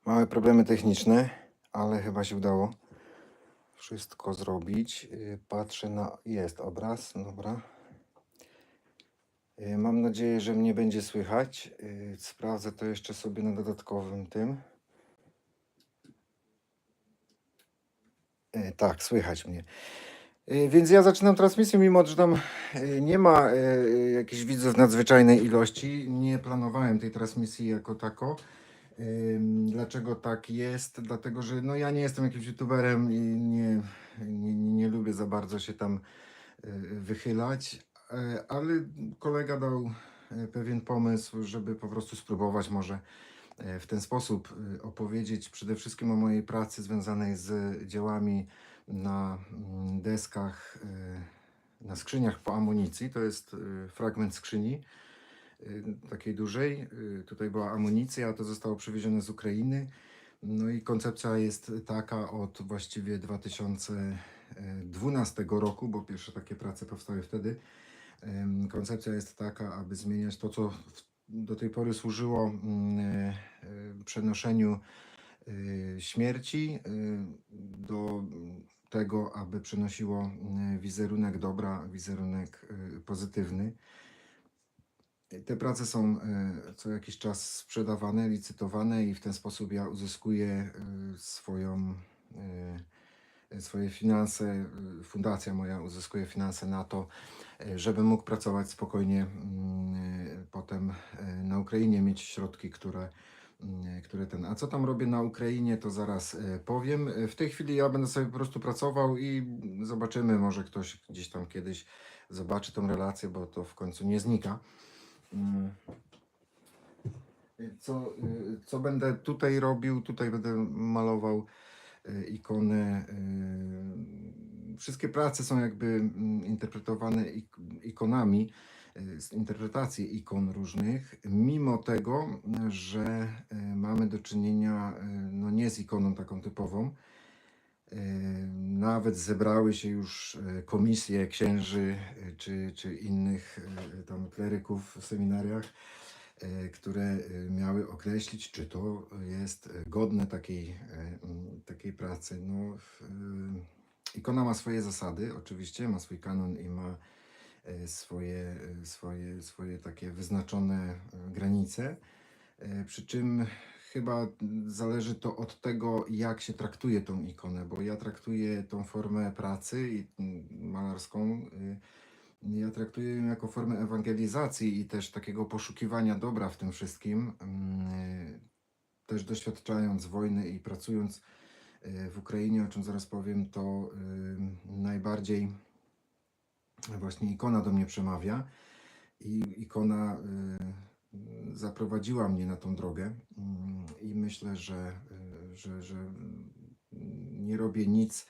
Małe problemy techniczne, ale chyba się udało wszystko zrobić. Patrzę na. Jest obraz, dobra. Mam nadzieję, że mnie będzie słychać. Sprawdzę to jeszcze sobie na dodatkowym tym. Tak, słychać mnie. Więc ja zaczynam transmisję, mimo że tam nie ma jakichś widzów nadzwyczajnej ilości. Nie planowałem tej transmisji jako tako. Dlaczego tak jest? Dlatego, że no ja nie jestem jakimś youtuberem i nie lubię za bardzo się tam wychylać, ale kolega dał pewien pomysł, żeby po prostu spróbować może w ten sposób opowiedzieć przede wszystkim o mojej pracy związanej z dziełami na deskach, na skrzyniach po amunicji. To jest fragment skrzyni takiej dużej. Tutaj była amunicja, a to zostało przywiezione z Ukrainy. No i koncepcja jest taka od właściwie 2012 roku, bo pierwsze takie prace powstały wtedy. Koncepcja jest taka, aby zmieniać to, co do tej pory służyło przenoszeniu śmierci, do tego, aby przynosiło wizerunek dobra, wizerunek pozytywny. Te prace są co jakiś czas sprzedawane, licytowane i w ten sposób ja uzyskuję swoje finanse, fundacja moja uzyskuje finanse na to, żebym mógł pracować spokojnie potem na Ukrainie, mieć środki, które ten. A co tam robię na Ukrainie, to zaraz powiem. W tej chwili ja będę sobie po prostu pracował i zobaczymy, może ktoś gdzieś tam kiedyś zobaczy tą relację, bo to w końcu nie znika. Co będę tutaj robił? Tutaj będę malował ikony. Wszystkie prace są jakby interpretowane ikonami, z interpretacji ikon różnych, mimo tego, że mamy do czynienia no nie z ikoną taką typową. Nawet zebrały się już komisje księży czy innych tam kleryków w seminariach, które miały określić, czy to jest godne takiej pracy. No, ikona ma swoje zasady, oczywiście, ma swój kanon i ma swoje takie wyznaczone granice. Przy czym chyba zależy to od tego, jak się traktuje tą ikonę, bo ja traktuję tą formę pracy malarską, ja traktuję ją jako formę ewangelizacji i też takiego poszukiwania dobra w tym wszystkim. Też doświadczając wojny i pracując w Ukrainie, o czym zaraz powiem, to najbardziej właśnie ikona do mnie przemawia i ikona zaprowadziła mnie na tą drogę i myślę, że nie robię nic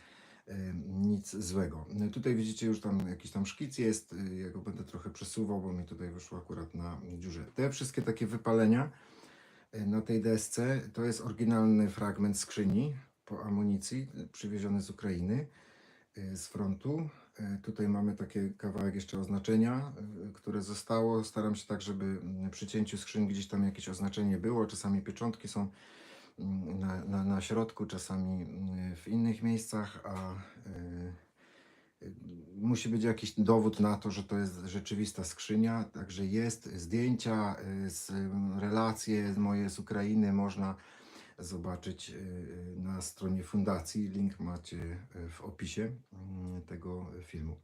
złego. Tutaj widzicie, już tam jakiś tam szkic jest, ja go będę trochę przesuwał, bo mi tutaj wyszło akurat na dziurze. Te wszystkie takie wypalenia na tej desce to jest oryginalny fragment skrzyni po amunicji przywieziony z Ukrainy, z frontu. Tutaj mamy taki kawałek jeszcze oznaczenia, które zostało. Staram się tak, żeby przy cięciu skrzyni gdzieś tam jakieś oznaczenie było. Czasami pieczątki są na środku, czasami w innych miejscach, a musi być jakiś dowód na to, że to jest rzeczywista skrzynia. Także jest zdjęcia, relacje moje z Ukrainy można zobaczyć na stronie fundacji. Link macie w opisie tego filmu.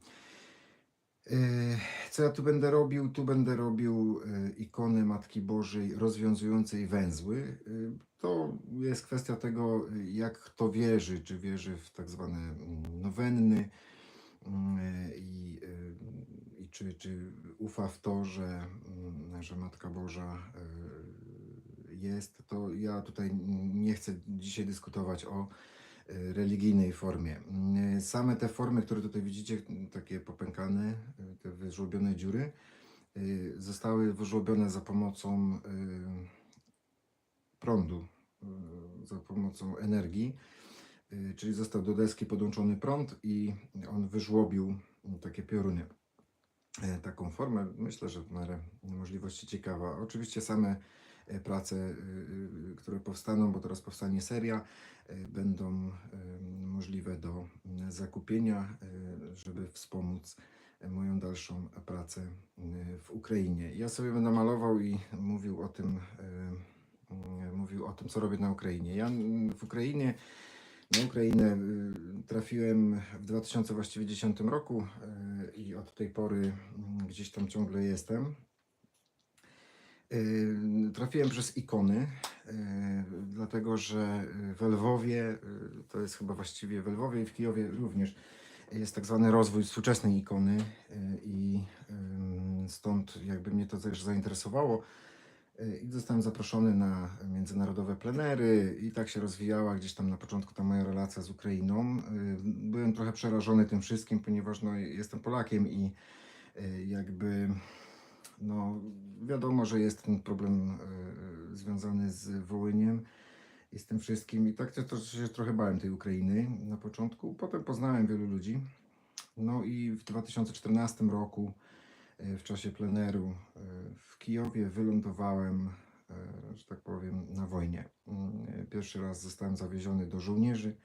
Co ja tu będę robił? Tu będę robił ikony Matki Bożej rozwiązującej węzły. To jest kwestia tego, jak kto wierzy, czy wierzy w tak zwane nowenny i czy ufa w to, że Matka Boża jest. To ja tutaj nie chcę dzisiaj dyskutować o religijnej formie. Same te formy, które tutaj widzicie, takie popękane, te wyżłobione dziury, zostały wyżłobione za pomocą prądu, za pomocą energii, czyli został do deski podłączony prąd i on wyżłobił takie pioruny. Taką formę, myślę, że w miarę możliwości ciekawa. Oczywiście same prace, które powstaną, bo teraz powstanie seria, będą możliwe do zakupienia, żeby wspomóc moją dalszą pracę w Ukrainie. Ja sobie będę malował i mówił o tym, co robię na Ukrainie. Ja w Ukrainie, na Ukrainę trafiłem w 2010 roku i od tej pory gdzieś tam ciągle jestem. Trafiłem przez ikony, dlatego że w Lwowie, to jest chyba właściwie w Lwowie i w Kijowie również, jest tak zwany rozwój współczesnej ikony i stąd jakby mnie to też zainteresowało. I zostałem zaproszony na międzynarodowe plenery i tak się rozwijała gdzieś tam na początku ta moja relacja z Ukrainą. Byłem trochę przerażony tym wszystkim, ponieważ no, jestem Polakiem i jakby no, wiadomo, że jest ten problem związany z Wołyniem i z tym wszystkim. I tak to się trochę bałem tej Ukrainy na początku. Potem poznałem wielu ludzi. No i w 2014 roku w czasie pleneru w Kijowie wylądowałem, że tak powiem, na wojnie. Pierwszy raz zostałem zawieziony do żołnierzy.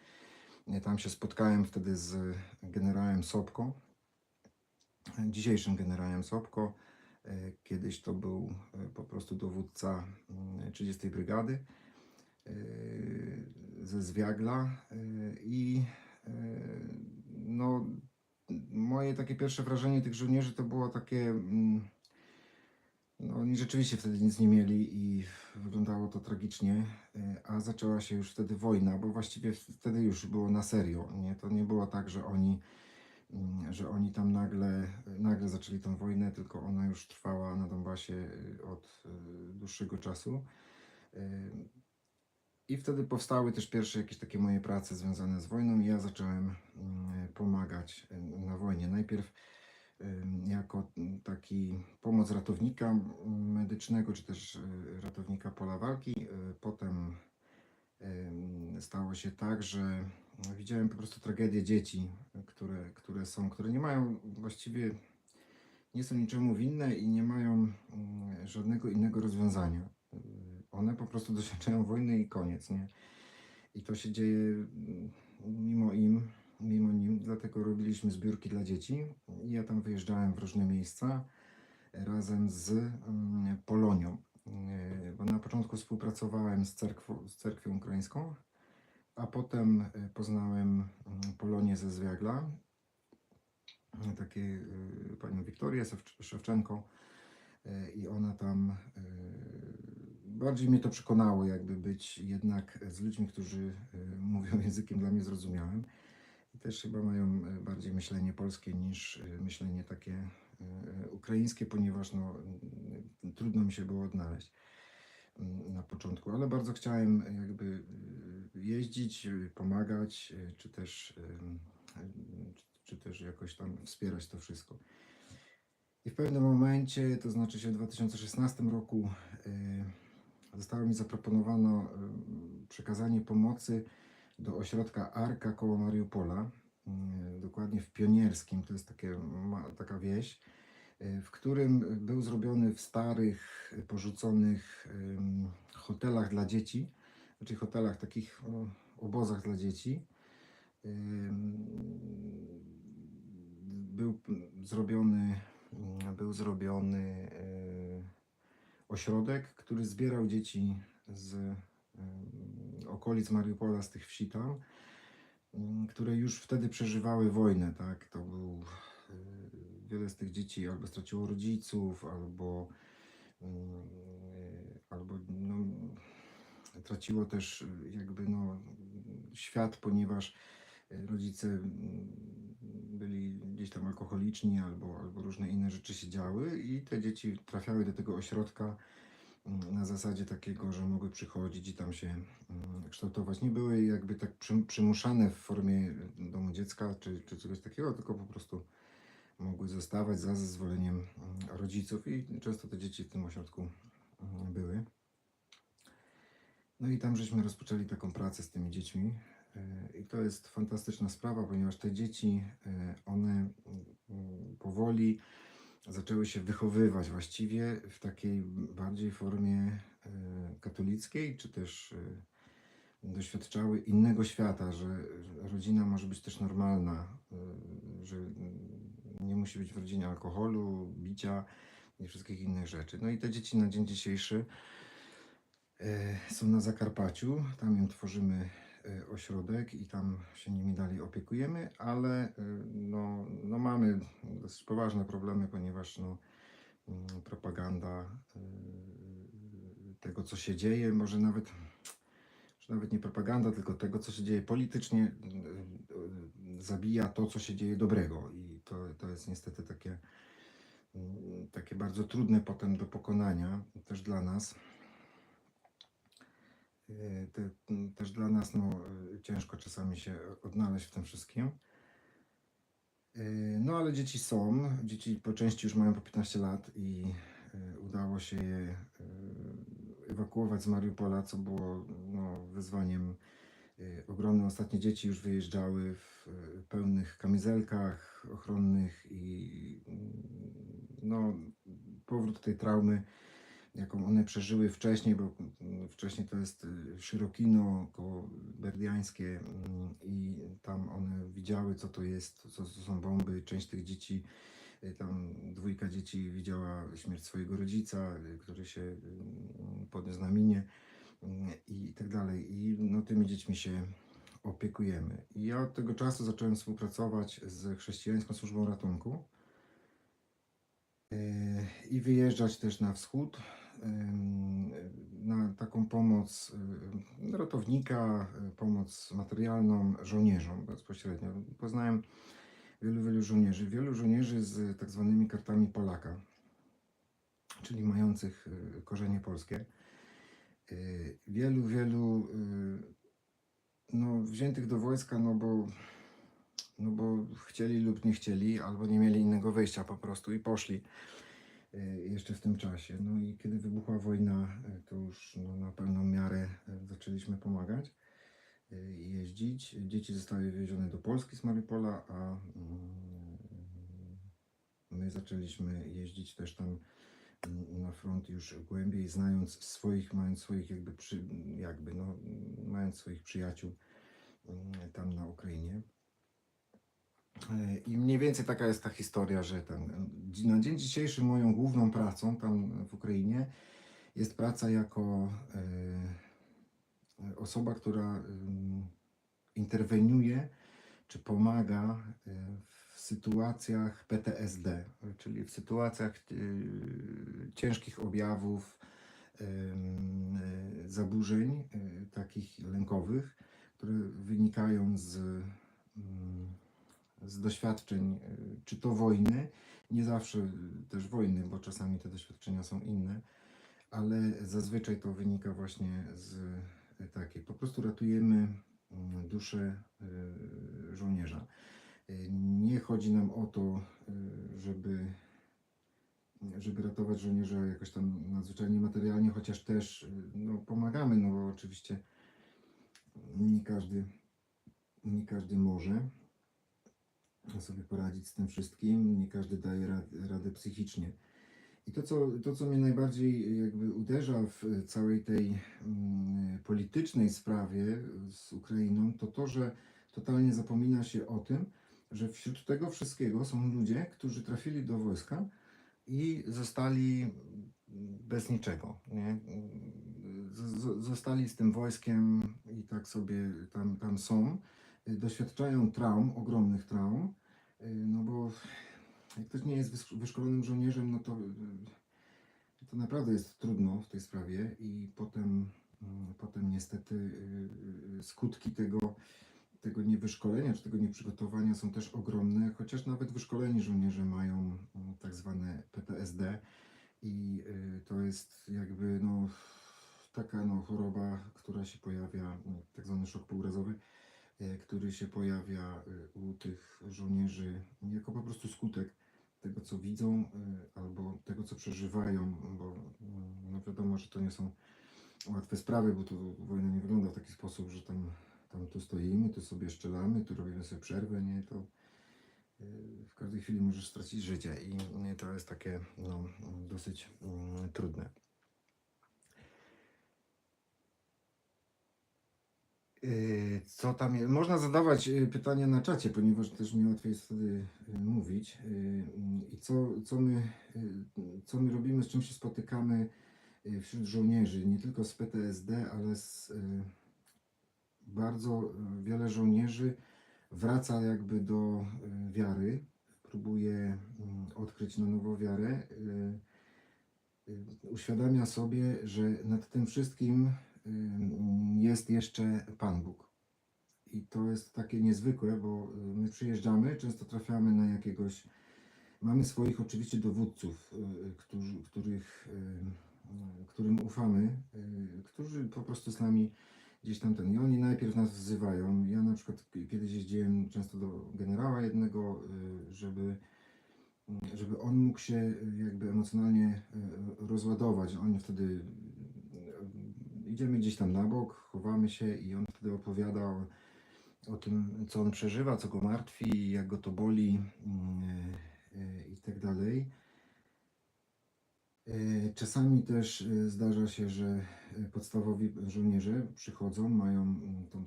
Tam się spotkałem wtedy z generałem Sobko, dzisiejszym generałem Sobko. Kiedyś to był po prostu dowódca 30 Brygady ze Zwiagla i no, moje takie pierwsze wrażenie tych żołnierzy to było takie, no oni rzeczywiście wtedy nic nie mieli i wyglądało to tragicznie, a zaczęła się już wtedy wojna, bo właściwie wtedy już było na serio, nie? To nie było tak, że oni tam nagle zaczęli tą wojnę, tylko ona już trwała na Donbasie od dłuższego czasu. I wtedy powstały też pierwsze jakieś takie moje prace związane z wojną i ja zacząłem pomagać na wojnie. Najpierw jako taki pomoc ratownika medycznego, czy też ratownika pola walki. Potem stało się tak, że widziałem po prostu tragedię dzieci, które nie mają właściwie, nie są niczemu winne i nie mają żadnego innego rozwiązania. One po prostu doświadczają wojny i koniec, nie? I to się dzieje mimo nim, dlatego robiliśmy zbiórki dla dzieci. I ja tam wyjeżdżałem w różne miejsca razem z Polonią, bo na początku współpracowałem z cerkwią ukraińską, a potem poznałem Polonię ze Zwiagla, takie panią Wiktorię Szewczenko, i ona tam bardziej mnie to przekonało, jakby być jednak z ludźmi, którzy mówią językiem dla mnie zrozumiałym i też chyba mają bardziej myślenie polskie niż myślenie takie ukraińskie, ponieważ no, trudno mi się było odnaleźć na początku, ale bardzo chciałem jakby jeździć, pomagać, czy też jakoś tam wspierać to wszystko. I w pewnym momencie, to znaczy się w 2016 roku, zostało mi zaproponowano przekazanie pomocy do ośrodka Arka koło Mariupola, dokładnie w Pionierskim, to jest taka wieś, w którym był zrobiony w starych, porzuconych hotelach dla dzieci, znaczy hotelach, takich obozach dla dzieci. Był zrobiony ośrodek, który zbierał dzieci z okolic Mariupola, z tych wsi tam, które już wtedy przeżywały wojnę, tak? To był wiele z tych dzieci albo straciło rodziców, albo no, traciło też jakby no, świat, ponieważ rodzice byli gdzieś tam alkoholiczni albo różne inne rzeczy się działy i te dzieci trafiały do tego ośrodka na zasadzie takiego, że mogły przychodzić i tam się kształtować. Nie były jakby tak przymuszane w formie domu dziecka czy czegoś takiego, tylko po prostu mogły zostawać za zezwoleniem rodziców i często te dzieci w tym ośrodku były. No i tam żeśmy rozpoczęli taką pracę z tymi dziećmi. I to jest fantastyczna sprawa, ponieważ te dzieci, one powoli zaczęły się wychowywać właściwie w takiej bardziej formie katolickiej, czy też doświadczały innego świata, że rodzina może być też normalna, że nie musi być w rodzinie alkoholu, bicia i wszystkich innych rzeczy. No i te dzieci na dzień dzisiejszy są na Zakarpaciu, tam im tworzymy ośrodek i tam się nimi dalej opiekujemy, ale no mamy dosyć poważne problemy, ponieważ propaganda tego, co się dzieje, może nawet nie propaganda, tylko tego, co się dzieje politycznie, zabija to, co się dzieje dobrego. I to jest niestety takie bardzo trudne potem do pokonania, też dla nas. Też dla nas ciężko czasami się odnaleźć w tym wszystkim. No ale dzieci są, dzieci po części już mają po 15 lat i udało się je ewakuować z Mariupola, co było wyzwaniem ogromnym. Ostatnie dzieci już wyjeżdżały w pełnych kamizelkach ochronnych i powrót tej traumy, jaką one przeżyły wcześniej, bo wcześniej to jest Szyrokino, koło berdiańskie i tam one widziały, co to jest, co to są bomby. Część tych dzieci, tam 2 dzieci widziała śmierć swojego rodzica, który się podniósł na minie i tak dalej. I tymi dziećmi się opiekujemy. I ja od tego czasu zacząłem współpracować z Chrześcijańską Służbą Ratunku i wyjeżdżać też na wschód na taką pomoc ratownika, pomoc materialną żołnierzom bezpośrednio. Poznałem wielu żołnierzy z tak zwanymi kartami Polaka, czyli mających korzenie polskie. Wielu wziętych do wojska, bo chcieli lub nie chcieli, albo nie mieli innego wyjścia po prostu i poszli jeszcze w tym czasie. No i kiedy wybuchła wojna, to już na pełną miarę zaczęliśmy pomagać i jeździć. Dzieci zostały wywiezione do Polski z Mariupola, a my zaczęliśmy jeździć też tam na front już głębiej, mając swoich przyjaciół tam na Ukrainie. I mniej więcej taka jest ta historia, że na dzień dzisiejszy moją główną pracą tam w Ukrainie jest praca jako osoba, która interweniuje czy pomaga w sytuacjach PTSD, czyli w sytuacjach ciężkich objawów, zaburzeń takich lękowych, które wynikają z doświadczeń, czy to wojny, nie zawsze też wojny, bo czasami te doświadczenia są inne, ale zazwyczaj to wynika właśnie z takiej, po prostu ratujemy duszę żołnierza. Nie chodzi nam o to, żeby ratować żołnierza jakoś tam nadzwyczajnie materialnie, chociaż też pomagamy, bo oczywiście nie każdy może sobie poradzić z tym wszystkim, nie każdy daje radę psychicznie. I to, co mnie najbardziej jakby uderza w całej tej politycznej sprawie z Ukrainą, to, że totalnie zapomina się o tym, że wśród tego wszystkiego są ludzie, którzy trafili do wojska i zostali bez niczego, nie? Zostali z tym wojskiem i tak sobie tam są. Doświadczają ogromnych traum, bo jak ktoś nie jest wyszkolonym żołnierzem, to naprawdę jest trudno w tej sprawie i potem niestety skutki tego niewyszkolenia czy tego nieprzygotowania są też ogromne, chociaż nawet wyszkoleni żołnierze mają tak zwane PTSD i to jest jakby taka choroba, która się pojawia, tak zwany szok pourazowy, który się pojawia u tych żołnierzy jako po prostu skutek tego, co widzą albo tego, co przeżywają, bo wiadomo, że to nie są łatwe sprawy, bo to wojna nie wygląda w taki sposób, że tam tu stoimy, tu sobie strzelamy, tu robimy sobie przerwę, nie, W każdej chwili możesz stracić życie i to jest takie no, dosyć trudne. Co tam jest? Można zadawać pytania na czacie, ponieważ też mi łatwiej jest wtedy mówić. I co my robimy, z czym się spotykamy wśród żołnierzy, nie tylko z PTSD, ale z bardzo wiele żołnierzy wraca jakby do wiary, próbuje odkryć na nowo wiarę, uświadamia sobie, że nad tym wszystkim jest jeszcze Pan Bóg. I to jest takie niezwykłe, bo my przyjeżdżamy, często trafiamy na jakiegoś, mamy swoich oczywiście dowódców, którym ufamy, którzy po prostu z nami gdzieś tam i oni najpierw nas wzywają. Ja na przykład kiedyś jeździłem często do generała jednego, żeby on mógł się jakby emocjonalnie rozładować. On wtedy idziemy gdzieś tam na bok, chowamy się i on wtedy opowiadał o tym, co on przeżywa, co go martwi, jak go to boli i tak dalej. Czasami też zdarza się, że podstawowi żołnierze przychodzą, mają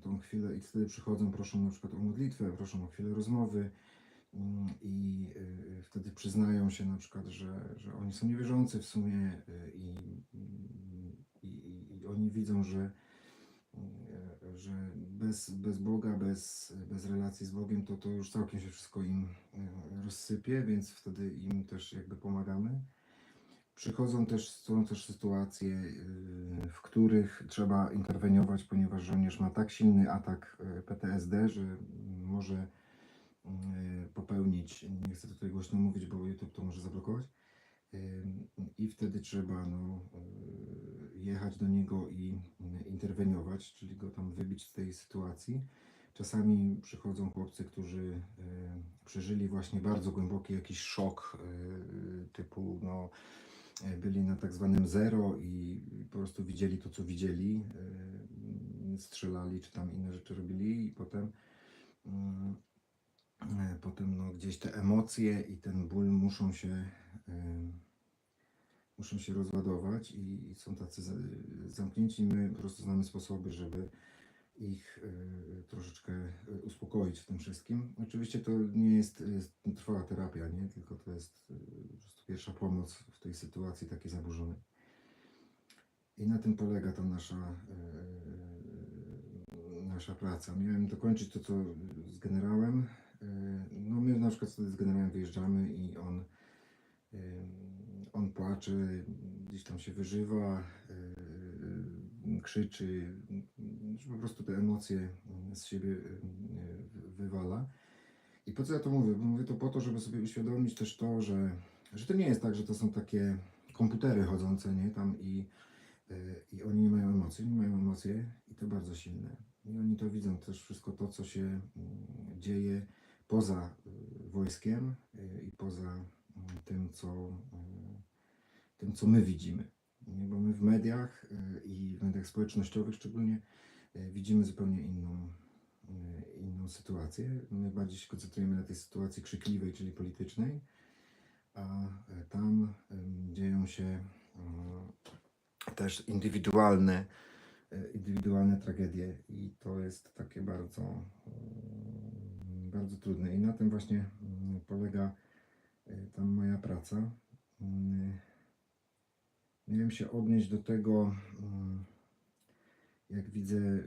tą chwilę i wtedy przychodzą, proszą na przykład o modlitwę, proszą o chwilę rozmowy i wtedy przyznają się na przykład, że oni są niewierzący w sumie i oni widzą, że bez Boga, bez relacji z Bogiem, to już całkiem się wszystko im rozsypie, więc wtedy im też jakby pomagamy. Są też sytuacje, w których trzeba interweniować, ponieważ żołnierz ma tak silny atak PTSD, że może popełnić, nie chcę tutaj głośno mówić, bo YouTube to może zablokować, i wtedy trzeba jechać do niego i interweniować, czyli go tam wybić z tej sytuacji. Czasami przychodzą chłopcy, którzy przeżyli właśnie bardzo głęboki jakiś szok, typu byli na tak zwanym zero i po prostu widzieli to, co widzieli, strzelali czy tam inne rzeczy robili i potem gdzieś te emocje i ten ból muszą się rozładować i są tacy zamknięci. My po prostu znamy sposoby, żeby ich troszeczkę uspokoić w tym wszystkim. Oczywiście to nie jest trwała terapia, nie? Tylko to jest po prostu pierwsza pomoc w tej sytuacji takiej zaburzonej. I na tym polega ta nasza praca. Miałem dokończyć to, co z generałem. No my na przykład wtedy z generałem wyjeżdżamy i on płacze, gdzieś tam się wyżywa, krzyczy, że po prostu te emocje z siebie wywala. I po co ja to mówię? Mówię to po to, żeby sobie uświadomić też to, że to nie jest tak, że to są takie komputery chodzące, nie? Tam i oni nie mają emocji, nie mają emocje i to bardzo silne. I oni to widzą też wszystko to, co się dzieje poza wojskiem i poza tym, co my widzimy. Nie? Bo my w mediach i w mediach społecznościowych szczególnie widzimy zupełnie inną sytuację. My bardziej się koncentrujemy na tej sytuacji krzykliwej, czyli politycznej, a tam dzieją się też indywidualne tragedie i to jest takie bardzo, bardzo trudne. I na tym właśnie polega tam moja praca. Miałem się odnieść do tego, jak widzę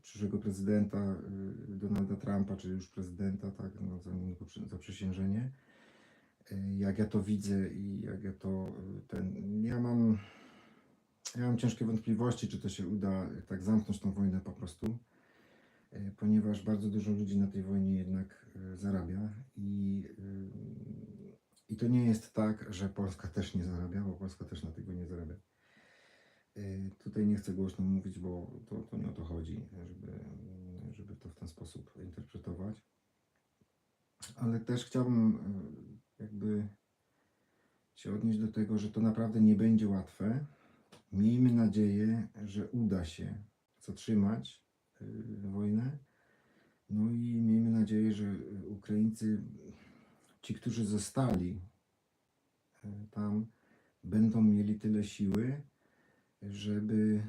przyszłego prezydenta Donalda Trumpa, czy już prezydenta, tak, zanim zaprzysiężenie. Jak ja to widzę i jak ja to ja mam ciężkie wątpliwości, czy to się uda tak zamknąć tą wojnę po prostu, ponieważ bardzo dużo ludzi na tej wojnie jednak zarabia i to nie jest tak, że Polska też nie zarabia, bo Polska też na tej wojnie zarabia. Tutaj nie chcę głośno mówić, bo to nie o to chodzi, żeby to w ten sposób interpretować. Ale też chciałbym jakby się odnieść do tego, że to naprawdę nie będzie łatwe. Miejmy nadzieję, że uda się zatrzymać wojnę. No i miejmy nadzieję, że Ukraińcy ci, którzy zostali tam, będą mieli tyle siły, żeby,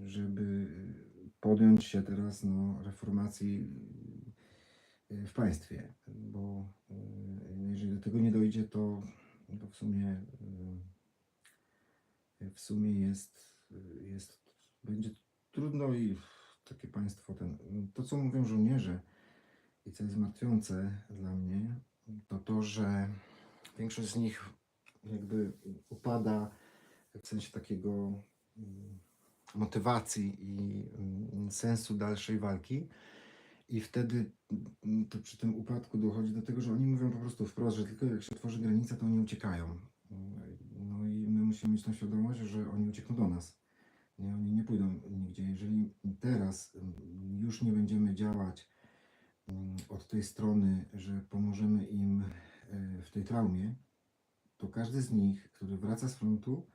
żeby podjąć się teraz reformacji w państwie, bo jeżeli do tego nie dojdzie, to w sumie będzie trudno i takie państwo to co mówią żołnierze i co jest martwiące dla mnie, to to, że większość z nich jakby upada w sensie takiego motywacji i sensu dalszej walki. I wtedy to przy tym upadku dochodzi do tego, że oni mówią po prostu wprost, że tylko jak się otworzy granica, to oni uciekają. No i my musimy mieć tą świadomość, że oni uciekną do nas. Nie, oni nie pójdą nigdzie. Jeżeli teraz już nie będziemy działać od tej strony, że pomożemy im w tej traumie, to każdy z nich, który wraca z frontu,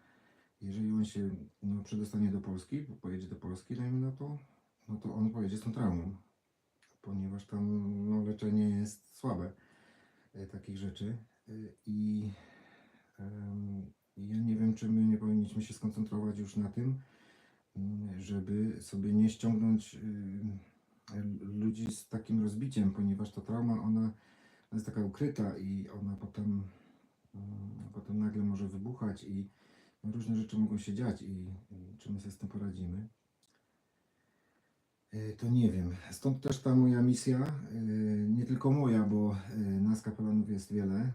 jeżeli on się przedostanie do Polski, pojedzie do Polski, dajmy na to, no to on pojedzie z tą traumą, ponieważ tam leczenie jest słabe takich rzeczy. I ja nie wiem, czy my nie powinniśmy się skoncentrować już na tym, żeby sobie nie ściągnąć ludzi z takim rozbiciem, ponieważ ta trauma, ona jest taka ukryta i ona potem nagle może wybuchać i różne rzeczy mogą się dziać i czy my sobie z tym poradzimy. To nie wiem. Stąd też ta moja misja, nie tylko moja, bo nas kapelanów jest wiele.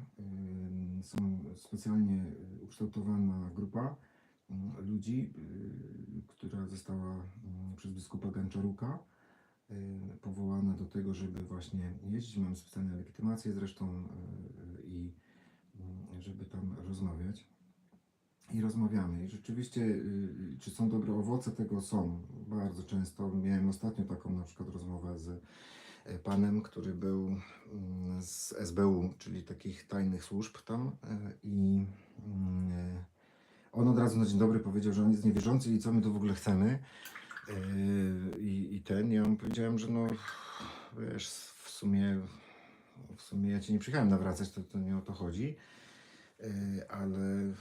Są specjalnie ukształtowana grupa ludzi, która została przez biskupa Ganczaruka powołana do tego, żeby właśnie jeździć. Mamy specjalne legitymacje zresztą i żeby tam rozmawiać. I rozmawiamy. I rzeczywiście, czy są dobre owoce tego? Są. Bardzo często. Miałem ostatnio taką na przykład rozmowę z panem, który był z SBU, czyli takich tajnych służb tam i on od razu na dzień dobry powiedział, że on jest niewierzący i co my tu w ogóle chcemy. Ja mu powiedziałem, że wiesz, w sumie ja cię nie przyjechałem nawracać, to nie o to chodzi. Ale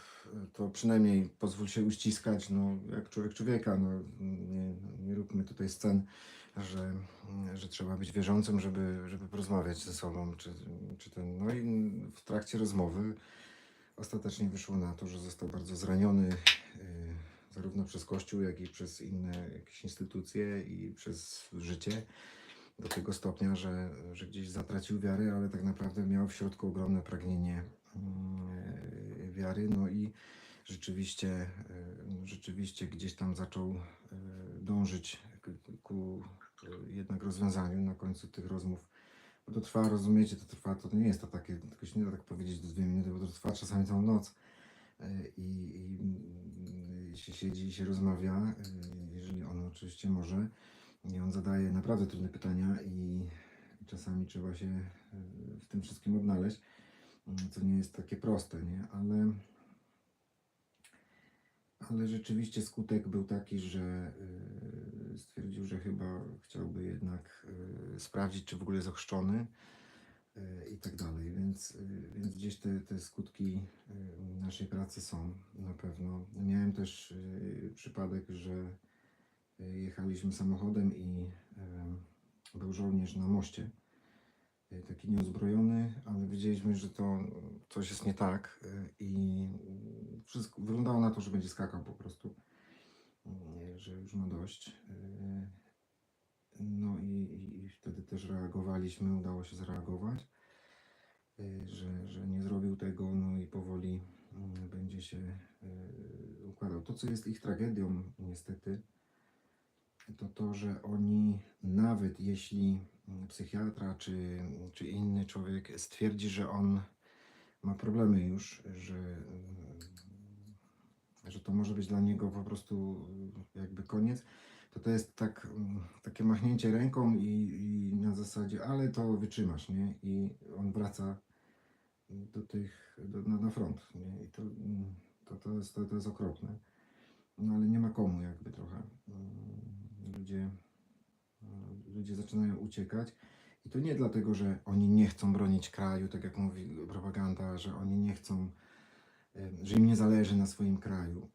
to przynajmniej pozwól się uściskać, jak człowiek człowieka, nie róbmy tutaj scen, że trzeba być wierzącym, żeby porozmawiać ze sobą, no i w trakcie rozmowy ostatecznie wyszło na to, że został bardzo zraniony zarówno przez Kościół, jak i przez inne jakieś instytucje i przez życie. Do tego stopnia, że gdzieś zatracił wiarę, ale tak naprawdę miał w środku ogromne pragnienie wiary, i rzeczywiście gdzieś tam zaczął dążyć ku jednak rozwiązaniu na końcu tych rozmów. Bo to trwa, rozumiecie, to nie jest to takie, tylko się nie da tak powiedzieć do 2 minuty, bo to trwa czasami całą noc i się siedzi i się rozmawia, jeżeli on oczywiście może. I on zadaje naprawdę trudne pytania i czasami trzeba się w tym wszystkim odnaleźć, co nie jest takie proste, nie? Ale rzeczywiście skutek był taki, że stwierdził, że chyba chciałby jednak sprawdzić, czy w ogóle jest ochrzczony i tak dalej, więc gdzieś te skutki naszej pracy są na pewno. Miałem też przypadek, że jechaliśmy samochodem i był żołnierz na moście, taki nieuzbrojony, ale wiedzieliśmy, że to coś jest nie tak i wszystko wyglądało na to, że będzie skakał po prostu, że już ma dość. No i wtedy też reagowaliśmy, udało się zareagować, że nie zrobił tego, i powoli będzie się układał. To, co jest ich tragedią niestety, to, że oni nawet jeśli psychiatra czy inny człowiek stwierdzi, że on ma problemy już, że to może być dla niego po prostu jakby koniec, to jest takie machnięcie ręką i na zasadzie, ale to wytrzymasz, nie? I on wraca na front, nie? I to jest okropne. Ale nie ma komu jakby trochę. Ludzie zaczynają uciekać I to nie dlatego, że oni nie chcą bronić kraju, tak jak mówi propaganda, że oni nie chcą, że im nie zależy na swoim kraju.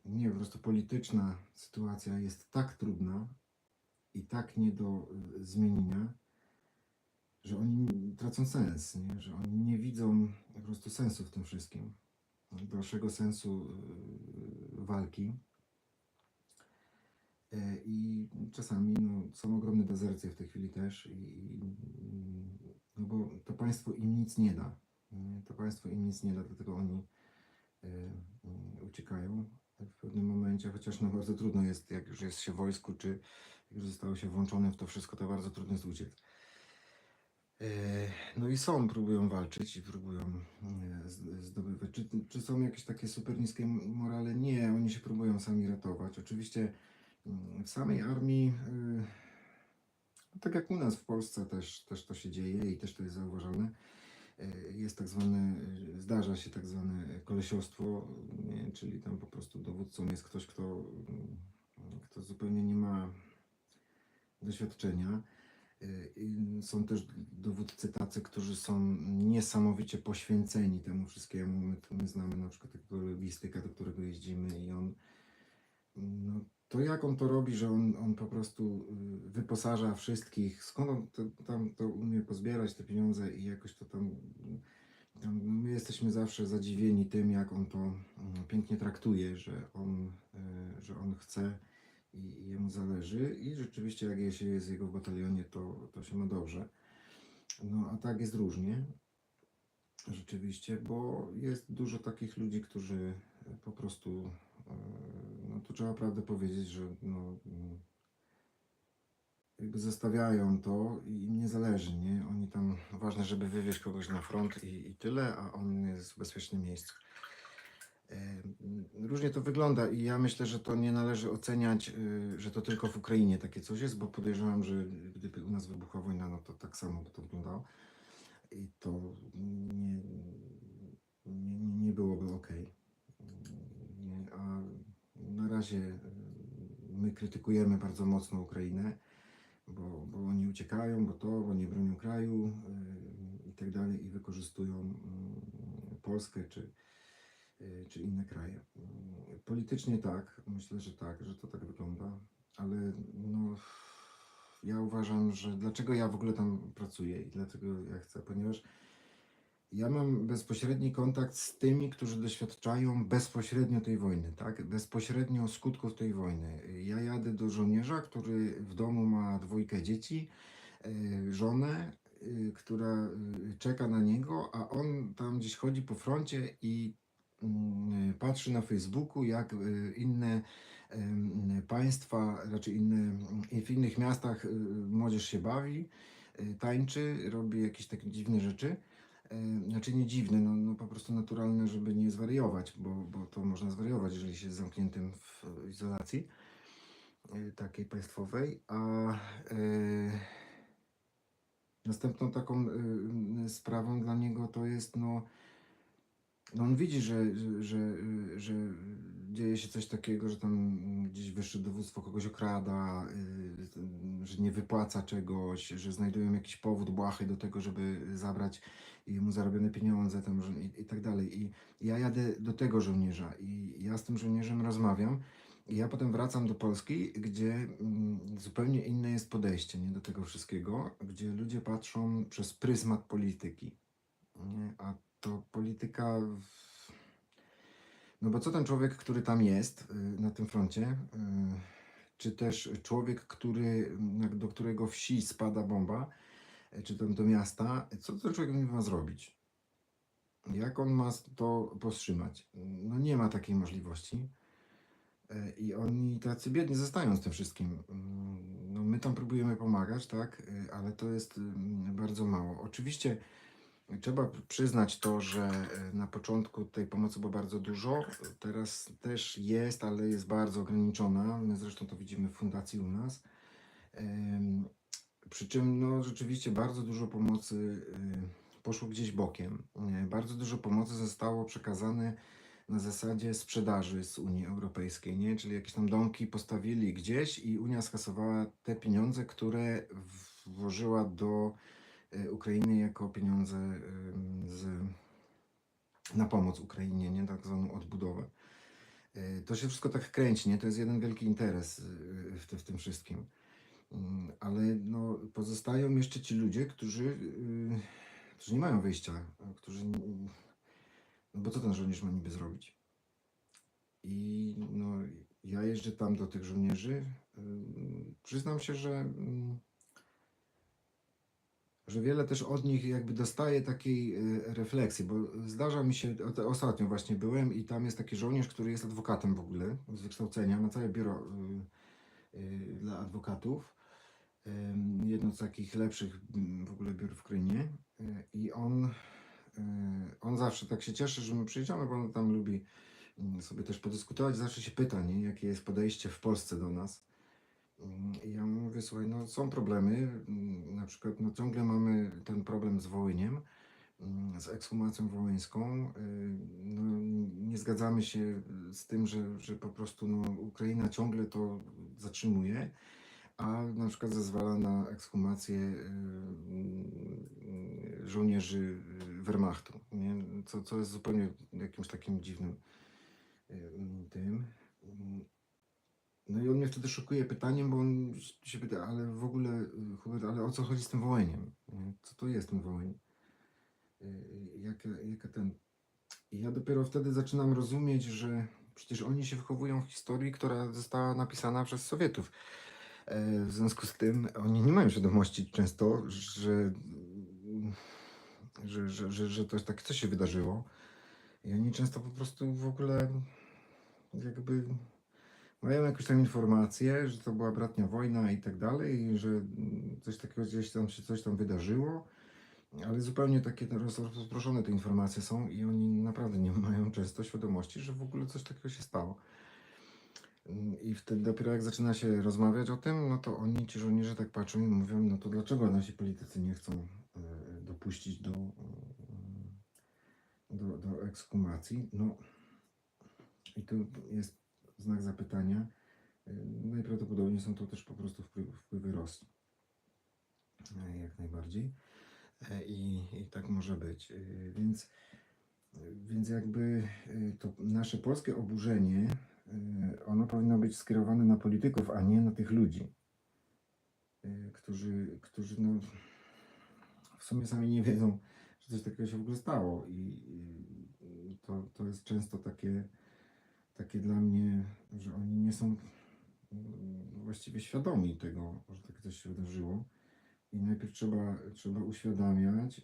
Nie, po prostu polityczna sytuacja jest tak trudna i tak nie do zmienienia, że oni tracą sens, nie? Że oni nie widzą po prostu sensu w tym wszystkim, dalszego sensu walki. I czasami no, są ogromne dezercje w tej chwili też, no bo to państwo im nic nie da. Nie? To państwo im nic nie da, dlatego oni uciekają w pewnym momencie, chociaż no, bardzo trudno jest, jak już jest się w wojsku, czy jak już zostało się włączone w to wszystko, to bardzo trudno jest uciec. No i próbują walczyć i próbują zdobywać. Czy są jakieś takie super niskie morale? Nie, oni się próbują sami ratować. Oczywiście w samej armii, tak jak u nas w Polsce też to się dzieje i też to jest zauważalne, jest tak zwane, zdarza się tak zwane kolesiostwo, nie? Czyli tam po prostu dowódcą jest ktoś, kto zupełnie nie ma doświadczenia. Są też dowódcy tacy, którzy są niesamowicie poświęceni temu wszystkiemu. My znamy na przykład takiego logistyka, do którego jeździmy i on, no, to jak on to robi, że on po prostu wyposaża wszystkich, skąd on tam to umie pozbierać te pieniądze i jakoś to tam my jesteśmy zawsze zadziwieni tym, jak on to pięknie traktuje, że on chce i jemu zależy i rzeczywiście jak się jest jego w batalionie, to się ma dobrze. No a tak jest różnie, rzeczywiście, bo jest dużo takich ludzi, którzy po prostu, no to trzeba prawdę powiedzieć, że no, jakby zostawiają to i im nie zależy, nie? Oni tam, ważne, żeby wywieźć kogoś na front i tyle, a on jest w bezpiecznym miejscu. Różnie to wygląda i ja myślę, że to nie należy oceniać, że to tylko w Ukrainie takie coś jest, bo podejrzewam, że gdyby u nas wybuchła wojna, no to tak samo by to wyglądało i to nie byłoby ok. A na razie my krytykujemy bardzo mocno Ukrainę, bo oni uciekają, bo nie bronią kraju i tak dalej i wykorzystują Polskę czy inne kraje. Politycznie tak, myślę, że tak, że to tak wygląda, ale no, ja uważam, że dlaczego ja w ogóle tam pracuję i dlaczego ja chcę, ponieważ ja mam bezpośredni kontakt z tymi, którzy doświadczają bezpośrednio tej wojny, tak? Bezpośrednio skutków tej wojny. Ja jadę do żołnierza, który w domu ma 2 dzieci, żonę, która czeka na niego, a on tam gdzieś chodzi po froncie i patrzy na Facebooku, jak inne państwa, raczej w innych miastach młodzież się bawi, tańczy, robi jakieś takie dziwne rzeczy. Znaczy nie dziwne, no po prostu naturalne, żeby nie zwariować, bo to można zwariować, jeżeli się jest zamkniętym w izolacji takiej państwowej, a następną taką sprawą dla niego to jest, no on widzi, że dzieje się coś takiego, że tam gdzieś wyższe dowództwo kogoś okrada, że nie wypłaca czegoś, że znajdują jakiś powód błahy do tego, żeby zabrać mu zarobione pieniądze tam, i tak dalej. I ja jadę do tego żołnierza i ja z tym żołnierzem rozmawiam. I ja potem wracam do Polski, gdzie zupełnie inne jest podejście, nie, do tego wszystkiego, gdzie ludzie patrzą przez pryzmat polityki. Nie? A to polityka. No bo co ten człowiek, który tam jest na tym froncie, czy też człowiek, do którego wsi spada bomba, czy tam do miasta, co ten człowiek ma zrobić? Jak on ma to powstrzymać? No nie ma takiej możliwości. I oni tacy biedni zostają z tym wszystkim. No my tam próbujemy pomagać, tak, ale to jest bardzo mało. Oczywiście trzeba przyznać to, że na początku tej pomocy było bardzo dużo, teraz też jest, ale jest bardzo ograniczona. My zresztą to widzimy w fundacji u nas. Przy czym no, rzeczywiście bardzo dużo pomocy poszło gdzieś bokiem. Bardzo dużo pomocy zostało przekazane na zasadzie sprzedaży z Unii Europejskiej, nie? Czyli jakieś tam domki postawili gdzieś i Unia skasowała te pieniądze, które włożyła do Ukrainy jako pieniądze na pomoc Ukrainie, nie, tak zwaną odbudowę. To się wszystko tak kręci, nie? To jest jeden wielki interes w tym wszystkim. Ale no, pozostają jeszcze ci ludzie, którzy nie mają wyjścia, no bo co ten żołnierz ma niby zrobić? I no, ja jeżdżę tam do tych żołnierzy. Przyznam się, że wiele też od nich jakby dostaje takiej refleksji, bo zdarza mi się, ostatnio właśnie byłem i tam jest taki żołnierz, który jest adwokatem w ogóle z wykształcenia, ma całe biuro dla adwokatów, jedno z takich lepszych w ogóle biur w Ukrainie i on zawsze tak się cieszy, że my przyjeżdżamy, bo on tam lubi sobie też podyskutować, zawsze się pyta, nie, jakie jest podejście w Polsce do nas. I ja mówię, słuchaj, no są problemy, na przykład no ciągle mamy ten problem z Wołyniem, z ekshumacją wołyńską. No, nie zgadzamy się z tym, że po prostu no, Ukraina ciągle to zatrzymuje, a na przykład zezwala na ekshumację żołnierzy Wehrmachtu, nie? Co jest zupełnie jakimś takim dziwnym tym. No i on mnie wtedy szokuje pytaniem, bo on się pyta, ale w ogóle, Hubert, ale o co chodzi z tym Wołyniem? Nie? Co to jest ten Wołyń? Jaka ten... I ja dopiero wtedy zaczynam rozumieć, że przecież oni się wychowują w historii, która została napisana przez Sowietów. W związku z tym oni nie mają świadomości często, że to takie coś się wydarzyło. I oni często po prostu w ogóle jakby mają jakąś tam informację, że to była bratnia wojna i tak dalej, i że coś takiego gdzieś tam się coś tam wydarzyło, ale zupełnie takie rozproszone te informacje są i oni naprawdę nie mają często świadomości, że w ogóle coś takiego się stało. I wtedy dopiero jak zaczyna się rozmawiać o tym, no to oni, ci żołnierze tak patrzą i mówią, no to dlaczego nasi politycy nie chcą dopuścić do ekshumacji? No i tu jest znak zapytania. Najprawdopodobniej są to też po prostu wpływy Rosji. Jak najbardziej. I tak może być. Więc jakby to nasze polskie oburzenie, ono powinno być skierowane na polityków, a nie na tych ludzi, którzy no, w sumie sami nie wiedzą, że coś takiego się w ogóle stało. I to jest często takie dla mnie, że oni nie są właściwie świadomi tego, że takie coś się wydarzyło. I najpierw trzeba uświadamiać.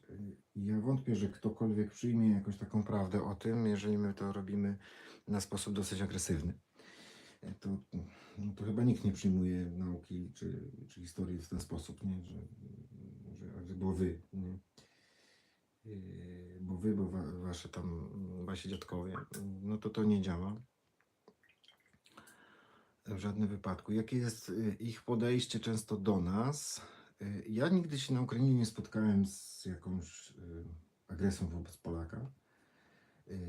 I ja wątpię, że ktokolwiek przyjmie jakąś taką prawdę o tym, jeżeli my to robimy na sposób dosyć agresywny. To chyba nikt nie przyjmuje nauki czy historii w ten sposób, nie? Że było wy, nie? Bo wasze tam, wasi dziadkowie, no to nie działa w żadnym wypadku. Jakie jest ich podejście często do nas? Ja nigdy się na Ukrainie nie spotkałem z jakąś agresją wobec Polaka.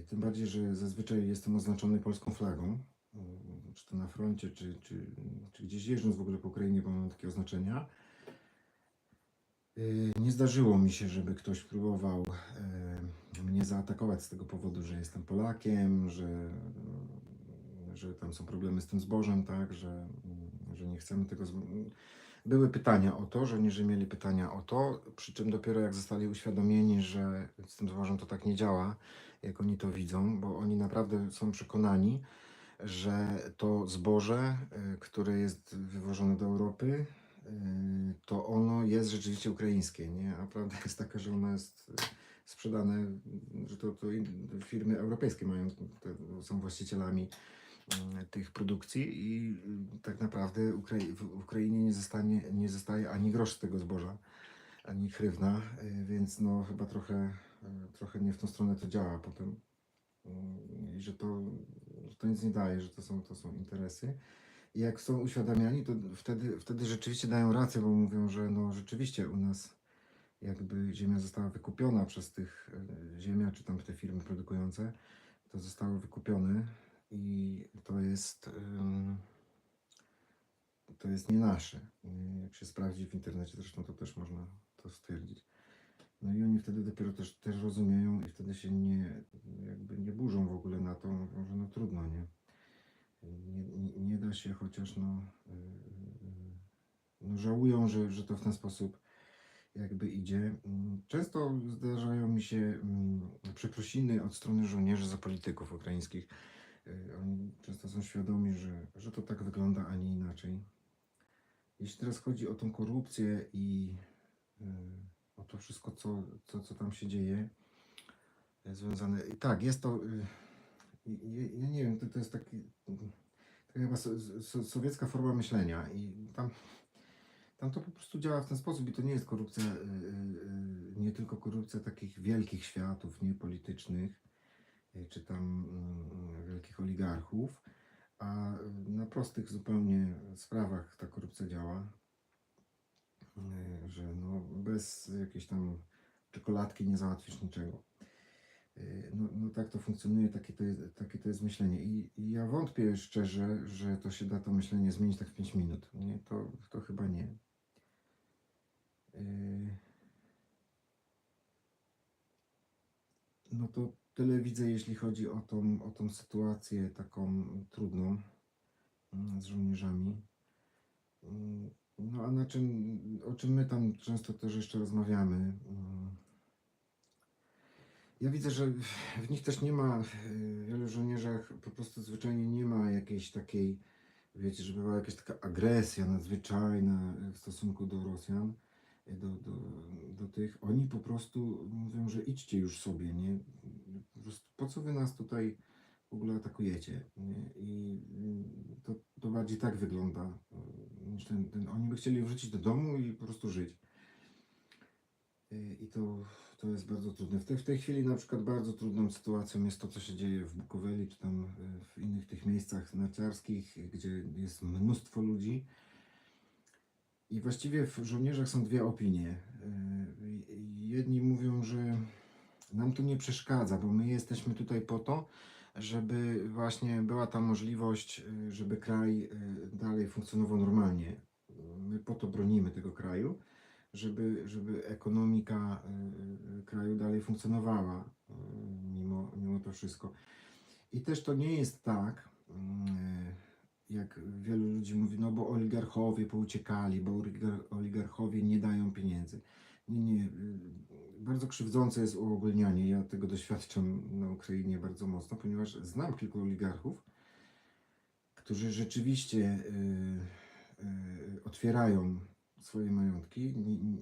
Tym bardziej, że zazwyczaj jestem oznaczony polską flagą, czy to na froncie, czy gdzieś jeżdżąc w ogóle po Ukrainie, bo mam takie oznaczenia. Nie zdarzyło mi się, żeby ktoś próbował mnie zaatakować z tego powodu, że jestem Polakiem, że tam są problemy z tym zbożem, tak, że nie chcemy tego. Były pytania o to, żołnierze mieli pytania o to, przy czym dopiero jak zostali uświadomieni, że z tym zbożem to tak nie działa, jak oni to widzą, bo oni naprawdę są przekonani, że to zboże, które jest wywożone do Europy, to ono jest rzeczywiście ukraińskie, nie? A prawda jest taka, że ono jest sprzedane, że to firmy europejskie są właścicielami tych produkcji i tak naprawdę w Ukrainie nie zostaje ani grosz z tego zboża, ani hrywna, więc no chyba trochę nie w tą stronę to działa potem. I że to nic nie daje, że to są interesy. I jak są uświadamiani, to wtedy rzeczywiście dają rację, bo mówią, że no rzeczywiście u nas jakby ziemia została wykupiona przez tych, ziemia czy tam te firmy produkujące, to zostało wykupione i to jest to jest nie nasze. Jak się sprawdzi w internecie, zresztą to też można to stwierdzić. No i oni wtedy dopiero też rozumieją i wtedy się jakby nie burzą w ogóle na to, mówią, że no trudno, nie? Nie da się, chociaż no żałują, że to w ten sposób jakby idzie. Często zdarzają mi się przeprosiny od strony żołnierzy za polityków ukraińskich. Oni często są świadomi, że to tak wygląda, a nie inaczej. Jeśli teraz chodzi o tą korupcję i o to wszystko, co tam się dzieje, związane. Tak, jest to. Ja nie wiem, to jest taki. To chyba sowiecka forma myślenia i tam to po prostu działa w ten sposób i to nie jest korupcja, nie tylko korupcja takich wielkich światów, nie politycznych, czy tam wielkich oligarchów, a na prostych zupełnie sprawach ta korupcja działa, że no bez jakiejś tam czekoladki nie załatwisz niczego. No tak to funkcjonuje, takie to jest myślenie. I ja wątpię szczerze, że to się da to myślenie zmienić tak w 5 minut. Nie, to chyba nie. No to tyle widzę, jeśli chodzi o tą sytuację taką trudną z żołnierzami. No a o czym my tam często też jeszcze rozmawiamy. Ja widzę, że w nich też nie ma, w wielu żołnierzach po prostu zwyczajnie nie ma jakiejś takiej, wiecie, że była jakaś taka agresja nadzwyczajna w stosunku do Rosjan, do tych. Oni po prostu mówią, że idźcie już sobie, nie? Po prostu po co wy nas tutaj w ogóle atakujecie? Nie? I to bardziej tak wygląda, niż oni by chcieli wrócić do domu i po prostu żyć. I to jest bardzo trudne. W tej chwili na przykład bardzo trudną sytuacją jest to, co się dzieje w Bukoweli, czy tam w innych tych miejscach narciarskich, gdzie jest mnóstwo ludzi. I właściwie w żołnierzach są dwie opinie. Jedni mówią, że nam to nie przeszkadza, bo my jesteśmy tutaj po to, żeby właśnie była ta możliwość, żeby kraj dalej funkcjonował normalnie. My po to bronimy tego kraju, żeby ekonomika kraju dalej funkcjonowała mimo to wszystko. I też to nie jest tak, jak wielu ludzi mówi, no bo oligarchowie pouciekali, bo oligarchowie nie dają pieniędzy. Nie. Bardzo krzywdzące jest uogólnianie. Ja tego doświadczam na Ukrainie bardzo mocno, ponieważ znam kilku oligarchów, którzy rzeczywiście otwierają swoje majątki,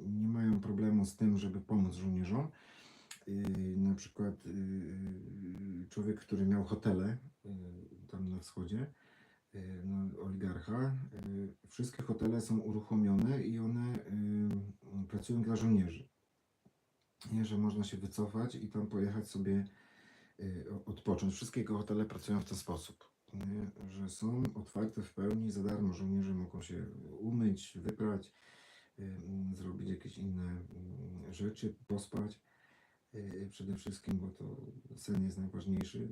nie mają problemu z tym, żeby pomóc żołnierzom. Na przykład człowiek, który miał hotele tam na wschodzie, no, oligarcha, wszystkie hotele są uruchomione i one pracują dla żołnierzy. Nie, że można się wycofać i tam pojechać sobie odpocząć. Wszystkie jego hotele pracują w ten sposób, nie? Że są otwarte w pełni, za darmo żołnierze mogą się umyć, wyprać, zrobić jakieś inne rzeczy, pospać przede wszystkim, bo to sen jest najważniejszy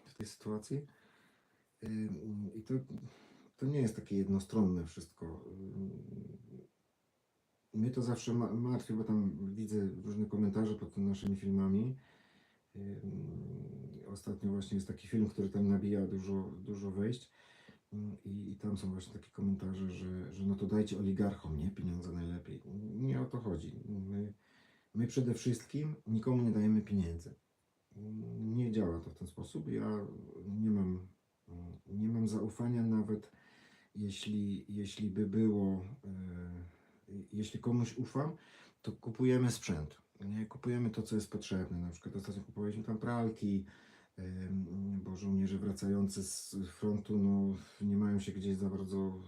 w tej sytuacji. I to nie jest takie jednostronne wszystko. Mnie to zawsze martwi, bo tam widzę różne komentarze pod tymi naszymi filmami. Ostatnio właśnie jest taki film, który tam nabija dużo wejść. I tam są właśnie takie komentarze, że no to dajcie oligarchom, nie? Pieniądze najlepiej. Nie o to chodzi. My przede wszystkim nikomu nie dajemy pieniędzy. Nie działa to w ten sposób. Ja nie mam zaufania, nawet jeśli by było, jeśli komuś ufam, to kupujemy sprzęt. Nie? Kupujemy to, co jest potrzebne. Na przykład ostatnio kupowaliśmy tam pralki, bo żołnierze wracający z frontu no, nie mają się gdzieś za bardzo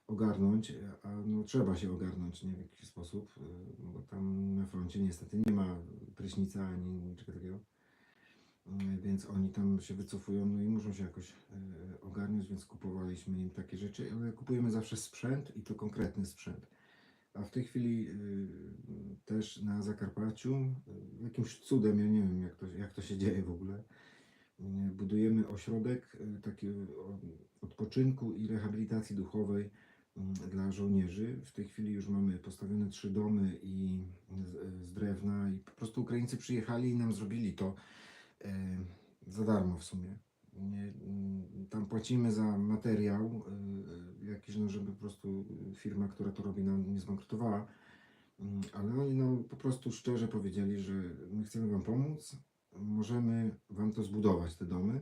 ogarnąć, a no, trzeba się ogarnąć nie, w jakiś sposób, bo tam na froncie niestety nie ma prysznica ani niczego takiego. Więc oni tam się wycofują, no i muszą się jakoś ogarnąć, więc kupowaliśmy im takie rzeczy, ale kupujemy zawsze sprzęt i to konkretny sprzęt. A w tej chwili też na Zakarpaciu jakimś cudem, ja nie wiem jak to się dzieje w ogóle, budujemy ośrodek takiego odpoczynku i rehabilitacji duchowej dla żołnierzy. W tej chwili już mamy postawione 3 domy z drewna i po prostu Ukraińcy przyjechali i nam zrobili to za darmo w sumie. Tam płacimy za materiał jakiś, no żeby po prostu firma, która to robi, nam nie zbankrutowała. Ale oni no, po prostu szczerze powiedzieli, że my chcemy Wam pomóc, możemy Wam to zbudować, te domy.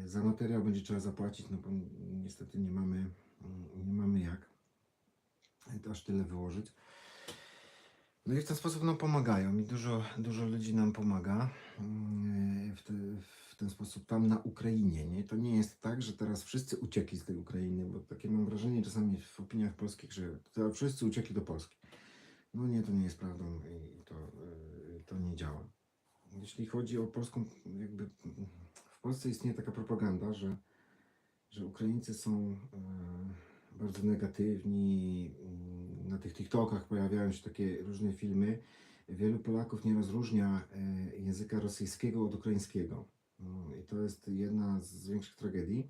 Za materiał będzie trzeba zapłacić, no bo niestety nie mamy jak aż tyle wyłożyć. No i w ten sposób nam pomagają i dużo ludzi nam pomaga w ten sposób tam na Ukrainie. Nie? To nie jest tak, że teraz wszyscy uciekli z tej Ukrainy, bo takie mam wrażenie czasami w opiniach polskich, że teraz wszyscy uciekli do Polski. No nie, to nie jest prawdą i to nie działa. Jeśli chodzi o polską, jakby w Polsce istnieje taka propaganda, że Ukraińcy są bardzo negatywni. Na tych TikTokach pojawiają się takie różne filmy. Wielu Polaków nie rozróżnia języka rosyjskiego od ukraińskiego. I to jest jedna z większych tragedii,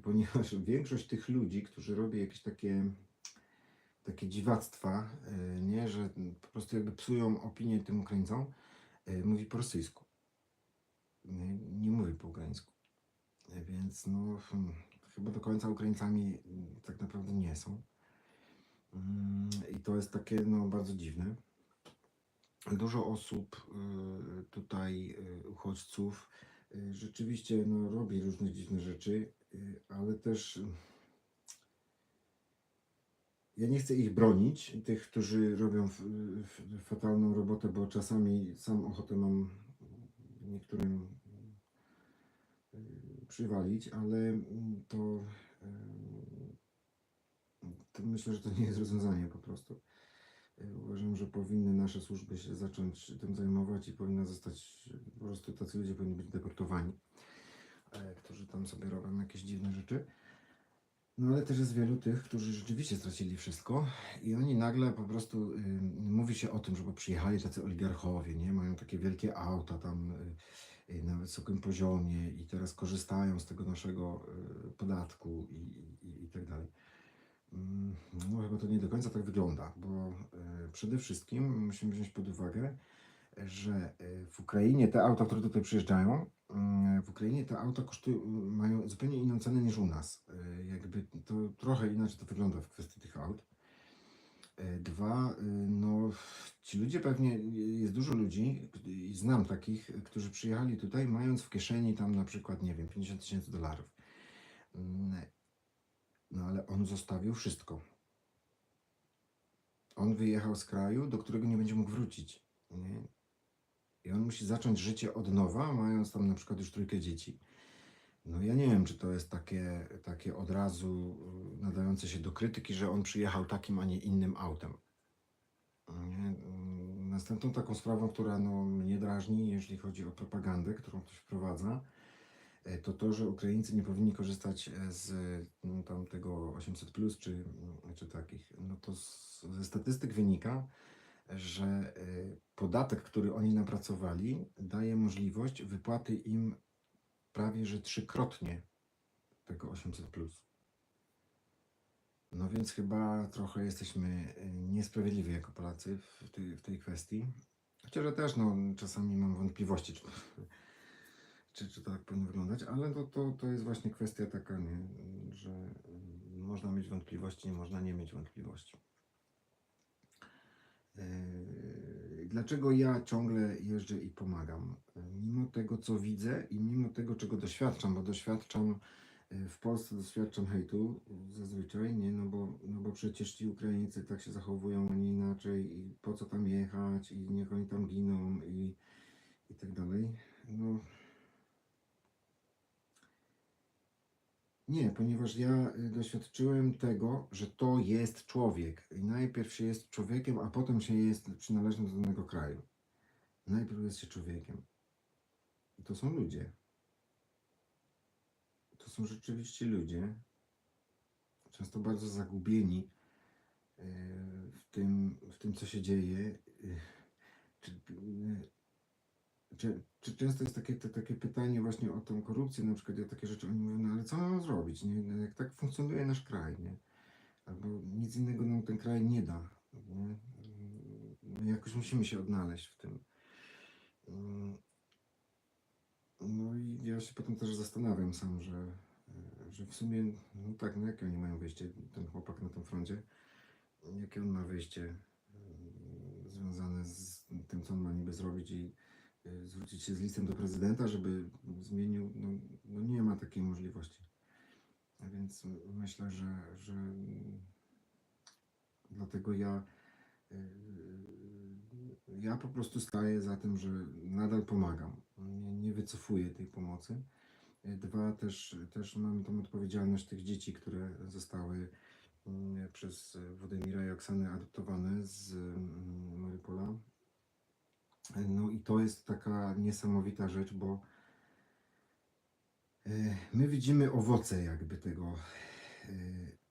ponieważ większość tych ludzi, którzy robią jakieś takie dziwactwa, nie, że po prostu jakby psują opinię tym Ukraińcom, mówi po rosyjsku. Nie mówi po ukraińsku. Więc no, chyba do końca Ukraińcami tak naprawdę nie są. I to jest takie no, bardzo dziwne. Dużo osób tutaj, uchodźców, rzeczywiście no, robi różne dziwne rzeczy, ale też ja nie chcę ich bronić, tych, którzy robią fatalną robotę, bo czasami sam ochotę mam niektórym przywalić, ale to myślę, że to nie jest rozwiązanie po prostu. Uważam, że powinny nasze służby się zacząć tym zajmować i powinna zostać, po prostu tacy ludzie powinni być deportowani, którzy tam sobie robią jakieś dziwne rzeczy. No ale też jest wielu tych, którzy rzeczywiście stracili wszystko i oni nagle po prostu, mówi się o tym, żeby przyjechali tacy oligarchowie, nie? Mają takie wielkie auta tam na wysokim poziomie i teraz korzystają z tego naszego podatku i tak dalej. No chyba to nie do końca tak wygląda, bo przede wszystkim musimy wziąć pod uwagę, że w Ukrainie te auta, które tutaj przyjeżdżają, w Ukrainie te auta mają zupełnie inną cenę niż u nas. Jakby to trochę inaczej to wygląda w kwestii tych aut. Dwa, no ci ludzie pewnie, jest dużo ludzi, i znam takich, którzy przyjechali tutaj mając w kieszeni tam na przykład, nie wiem, $50,000. No ale on zostawił wszystko. On wyjechał z kraju, do którego nie będzie mógł wrócić. Nie? I on musi zacząć życie od nowa, mając tam na przykład już 3 dzieci. No ja nie wiem, czy to jest takie od razu nadające się do krytyki, że on przyjechał takim, a nie innym autem. Nie? Następną taką sprawą, która no, mnie drażni, jeżeli chodzi o propagandę, którą ktoś wprowadza, to, że Ukraińcy nie powinni korzystać z tam tego 800+, czy takich. No to ze statystyk wynika, że podatek, który oni napracowali, daje możliwość wypłaty im prawie że 3-krotnie tego 800+. No więc chyba trochę jesteśmy niesprawiedliwi jako Polacy w tej kwestii. Chociaż ja też no, czasami mam wątpliwości, czy to tak powinno wyglądać, ale to jest właśnie kwestia taka, nie, że można mieć wątpliwości, można nie mieć wątpliwości. Dlaczego ja ciągle jeżdżę i pomagam? Mimo tego, co widzę i mimo tego, czego doświadczam, bo w Polsce doświadczam hejtu zazwyczaj, nie? No bo przecież ci Ukraińcy tak się zachowują, a nie inaczej i po co tam jechać i niech oni tam giną i tak dalej. No nie, ponieważ ja doświadczyłem tego, że to jest człowiek i najpierw się jest człowiekiem, a potem się jest przynależnym do danego kraju. Najpierw jest się człowiekiem. I to są ludzie. To są rzeczywiście ludzie, często bardzo zagubieni w tym co się dzieje. Czy często jest takie pytanie właśnie o tą korupcję, na przykład ja takie rzeczy, oni mówią, no ale co mamy zrobić, nie? No jak tak funkcjonuje nasz kraj, nie? Albo nic innego nam ten kraj nie da, nie? My jakoś musimy się odnaleźć w tym. Mm, No i ja się potem też zastanawiam sam, że w sumie, no tak, no jakie oni mają wyjście, ten chłopak na tym froncie, jakie on ma wyjście związane z tym, co on ma niby zrobić i zwrócić się z listem do prezydenta, żeby zmienił, no nie ma takiej możliwości. A więc myślę, że dlatego ja po prostu staję za tym, że nadal pomagam. Nie wycofuję tej pomocy. Dwa, też mam tą odpowiedzialność tych dzieci, które zostały przez Władimira i Oksany adoptowane z Mariupola. No i to jest taka niesamowita rzecz, bo my widzimy owoce jakby tego.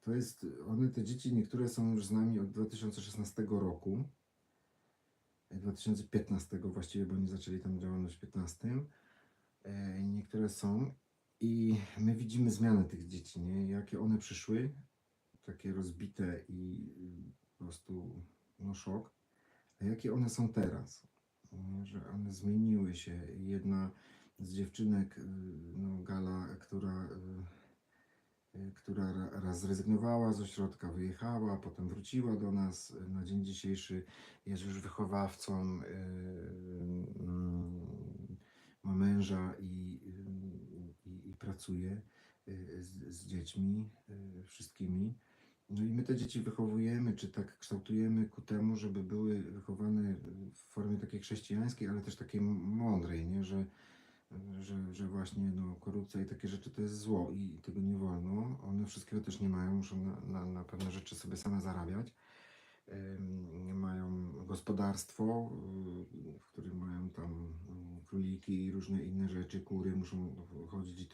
To jest, te dzieci, niektóre są już z nami od 2016 roku, 2015 właściwie, bo oni zaczęli tam działalność w 2015. Niektóre są i my widzimy zmianę tych dzieci, nie? Jakie one przyszły, takie rozbite i po prostu no szok, a jakie one są teraz, nie? Że one zmieniły się. Jedna z dziewczynek, no Gala, która raz zrezygnowała z ośrodka, wyjechała, potem wróciła do nas. Na dzień dzisiejszy jest już wychowawcą, ma męża i pracuje z dziećmi wszystkimi. No i my te dzieci wychowujemy, czy tak kształtujemy ku temu, żeby były wychowane w formie takiej chrześcijańskiej, ale też takiej mądrej, nie? Że właśnie no, korupcja i takie rzeczy to jest zło i tego nie wolno. One wszystkiego też nie mają, muszą na pewne rzeczy sobie same zarabiać. Mają gospodarstwo, w którym mają tam króliki i różne inne rzeczy, kury, muszą chodzić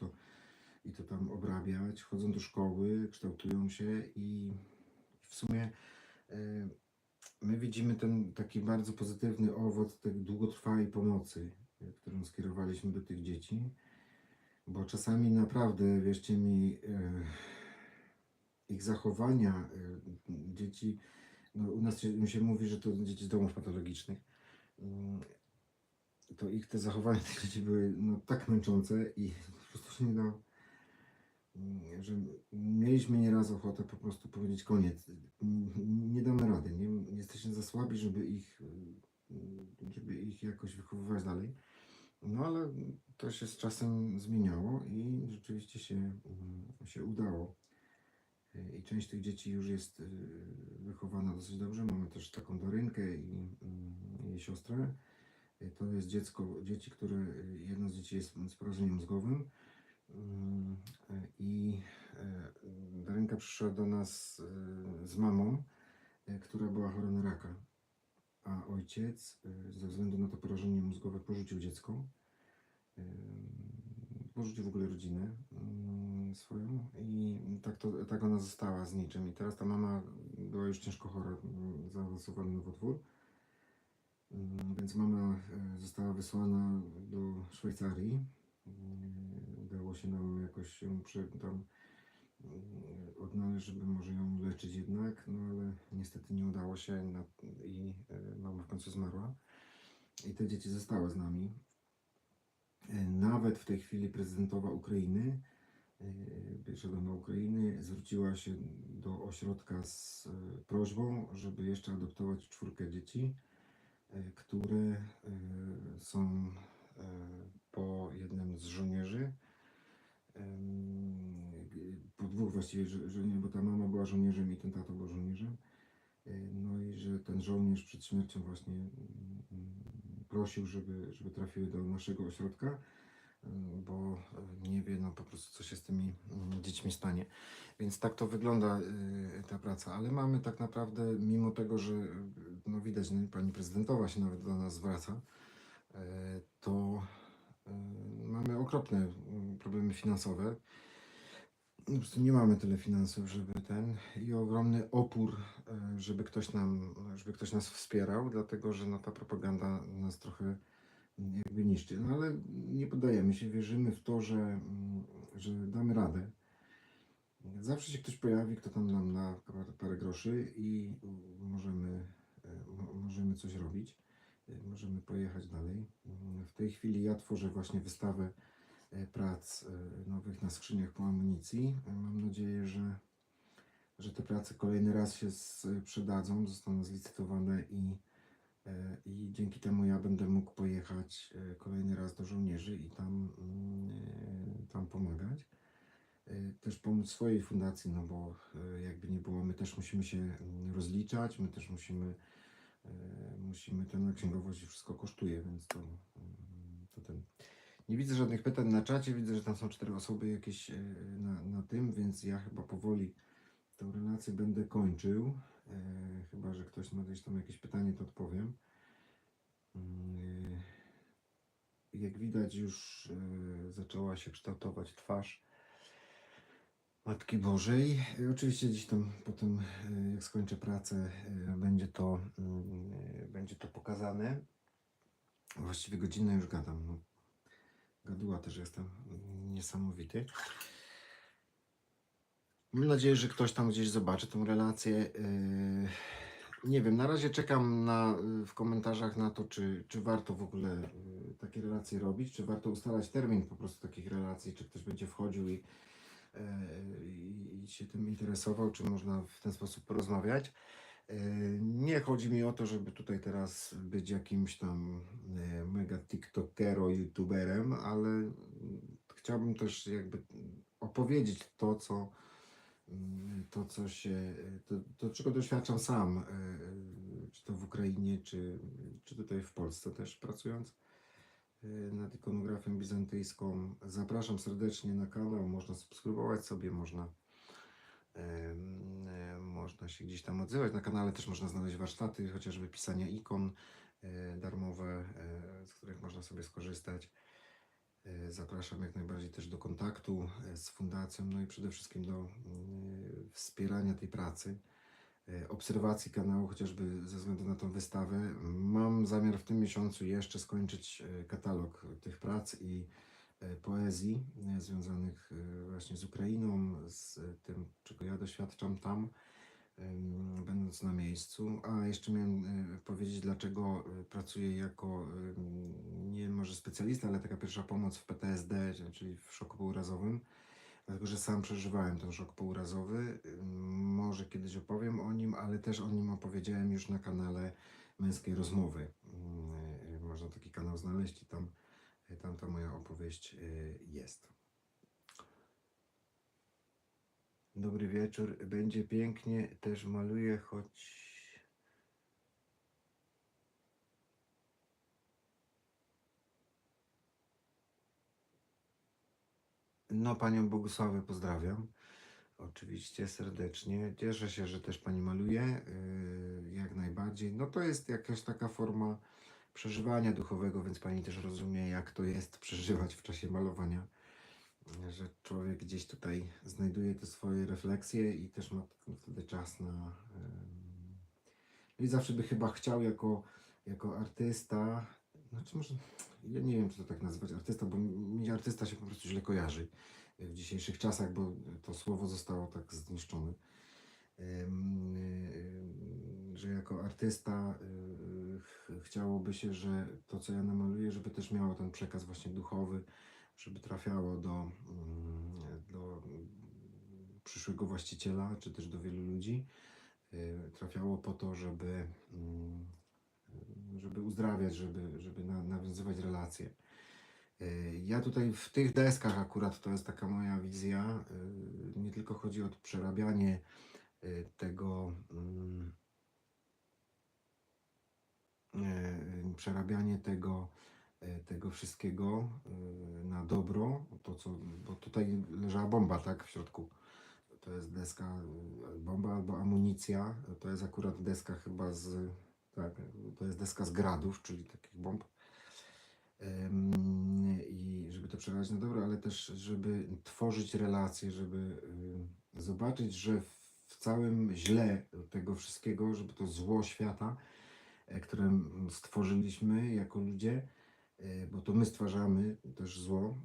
i to tam obrabiać. Chodzą do szkoły, kształtują się i w sumie my widzimy ten taki bardzo pozytywny owoc tej długotrwałej pomocy, którą skierowaliśmy do tych dzieci, bo czasami naprawdę, wierzcie mi, ich zachowania dzieci, no u nas się mówi, że to dzieci z domów patologicznych, to ich te zachowania tych dzieci były no, tak męczące i po prostu się nie dało, że mieliśmy nieraz ochotę po prostu powiedzieć koniec, nie damy rady, nie jesteśmy za słabi, żeby ich jakoś wychowywać dalej. No ale to się z czasem zmieniało i rzeczywiście się udało. I część tych dzieci już jest wychowana dosyć dobrze. Mamy też taką Dorynkę i jej siostrę. To jest dzieci, jedno z dzieci jest z porażeniem mózgowym. I Darynka przyszła do nas z mamą, która była chora na raka, a ojciec ze względu na to porażenie mózgowe porzucił dziecko, porzucił w ogóle rodzinę swoją i tak ona została z niczym. I teraz ta mama była już ciężko chora, zaawansowany nowotwór, więc mama została wysłana do Szwajcarii. Udało się nam jakoś ją tam odnaleźć, żeby może ją leczyć jednak, no ale niestety nie udało się i mama w końcu zmarła. I te dzieci zostały z nami. Nawet w tej chwili prezydentowa Ukrainy, pierwsza dama Ukrainy, zwróciła się do ośrodka z prośbą, żeby jeszcze adoptować 4 dzieci, które są po jednym z żołnierzy, po 2 właściwie bo ta mama była żołnierzem i ten tato był żołnierzem. No i że ten żołnierz przed śmiercią właśnie prosił, żeby trafiły do naszego ośrodka, bo nie wie no po prostu co się z tymi dziećmi stanie. Więc tak to wygląda ta praca, ale mamy tak naprawdę, mimo tego, że no widać, no, pani prezydentowa się nawet do nas zwraca, to mamy okropne problemy finansowe. Po prostu nie mamy tyle finansów, i ogromny opór, żeby ktoś nas wspierał, dlatego że no, ta propaganda nas trochę jakby niszczy. No ale nie poddajemy się, wierzymy w to, że damy radę. Zawsze się ktoś pojawi, kto tam nam da parę groszy i możemy coś robić. Możemy pojechać dalej. W tej chwili ja tworzę właśnie wystawę prac nowych na skrzyniach po amunicji. Mam nadzieję, że te prace kolejny raz się sprzedadzą, zostaną zlicytowane i dzięki temu ja będę mógł pojechać kolejny raz do żołnierzy i tam pomagać. Też pomóc swojej fundacji, no bo jakby nie było, my też musimy się rozliczać, my też musimy ten na księgowość i wszystko kosztuje, więc to ten. Nie widzę żadnych pytań na czacie, widzę, że tam są 4 osoby jakieś na tym, więc ja chyba powoli tę relację będę kończył. Chyba że ktoś ma gdzieś tam jakieś pytanie, to odpowiem. Jak widać, już zaczęła się kształtować twarz Matki Bożej. Oczywiście gdzieś tam potem, jak skończę pracę, będzie to pokazane. Właściwie godzinę już gadam. No, gaduła też jestem niesamowity. Mam nadzieję, że ktoś tam gdzieś zobaczy tą relację. Nie wiem, na razie czekam w komentarzach na to, czy warto w ogóle takie relacje robić, czy warto ustalać termin po prostu takich relacji, czy ktoś będzie wchodził i się tym interesował, czy można w ten sposób porozmawiać. Nie chodzi mi o to, żeby tutaj teraz być jakimś tam mega tiktokero, youtuberem, ale chciałbym też jakby opowiedzieć to czego doświadczam sam, czy to w Ukrainie, czy tutaj w Polsce też pracując nad ikonografią bizantyjską. Zapraszam serdecznie na kanał, można subskrybować sobie, można się gdzieś tam odzywać. Na kanale też można znaleźć warsztaty, chociażby pisania ikon darmowe, z których można sobie skorzystać. Zapraszam jak najbardziej też do kontaktu z fundacją, no i przede wszystkim do wspierania tej pracy, obserwacji kanału, chociażby ze względu na tą wystawę. Mam zamiar w tym miesiącu jeszcze skończyć katalog tych prac i poezji związanych właśnie z Ukrainą, z tym, czego ja doświadczam tam, będąc na miejscu. A jeszcze miałem powiedzieć, dlaczego pracuję jako nie może specjalista, ale taka pierwsza pomoc w PTSD, czyli w szoku pourazowym. Dlatego, że sam przeżywałem ten szok pourazowy. Może kiedyś opowiem o nim, ale też o nim opowiedziałem już na kanale Męskiej Rozmowy. Można taki kanał znaleźć i tam ta moja opowieść jest. Dobry wieczór. Będzie pięknie. Też maluję, choć... No, Panią Bogusławę pozdrawiam. Oczywiście serdecznie. Cieszę się, że też Pani maluje. Jak najbardziej. No to jest jakaś taka forma przeżywania duchowego, więc Pani też rozumie, jak to jest przeżywać w czasie malowania. Że człowiek gdzieś tutaj znajduje te swoje refleksje i też ma wtedy czas na... No i zawsze by chyba chciał jako artysta, znaczy może, ja nie wiem, czy to tak nazywać artysta, bo mi artysta się po prostu źle kojarzy w dzisiejszych czasach, bo to słowo zostało tak zniszczone. Że jako artysta chciałoby się, że to, co ja namaluję, żeby też miało ten przekaz właśnie duchowy, żeby trafiało do przyszłego właściciela, czy też do wielu ludzi. Trafiało po to, żeby uzdrawiać, żeby nawiązywać relacje. Ja tutaj w tych deskach akurat to jest taka moja wizja. Nie tylko chodzi o przerabianie tego tego wszystkiego na dobro, bo tutaj leżała bomba, tak, w środku. To jest deska, bomba albo amunicja. To jest akurat deska chyba tak, to jest deska z gradów, czyli takich bomb. I żeby to przerobić na dobro, ale też żeby tworzyć relacje, żeby zobaczyć, że w całym źle tego wszystkiego, żeby to zło świata, które stworzyliśmy jako ludzie, bo to my stwarzamy też zło,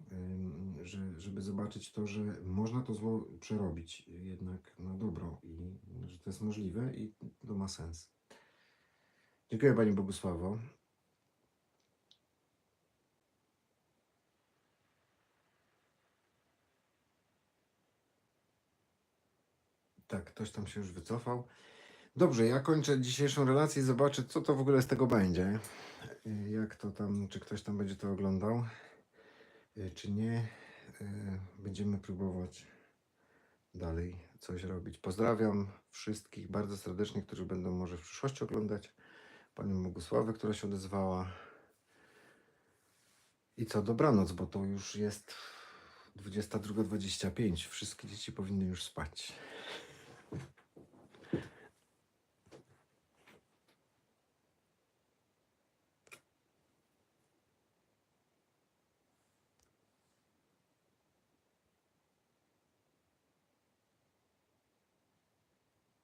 żeby zobaczyć to, że można to zło przerobić jednak na dobro i że to jest możliwe i to ma sens. Dziękuję Pani Bogusławo. Tak, ktoś tam się już wycofał. Dobrze, ja kończę dzisiejszą relację i zobaczę, co to w ogóle z tego będzie. Jak to tam, czy ktoś tam będzie to oglądał, czy nie. Będziemy próbować dalej coś robić. Pozdrawiam wszystkich bardzo serdecznie, którzy będą może w przyszłości oglądać. Panią Bogusławę, która się odezwała. I co, dobranoc, bo to już jest 22:25. Wszystkie dzieci powinny już spać.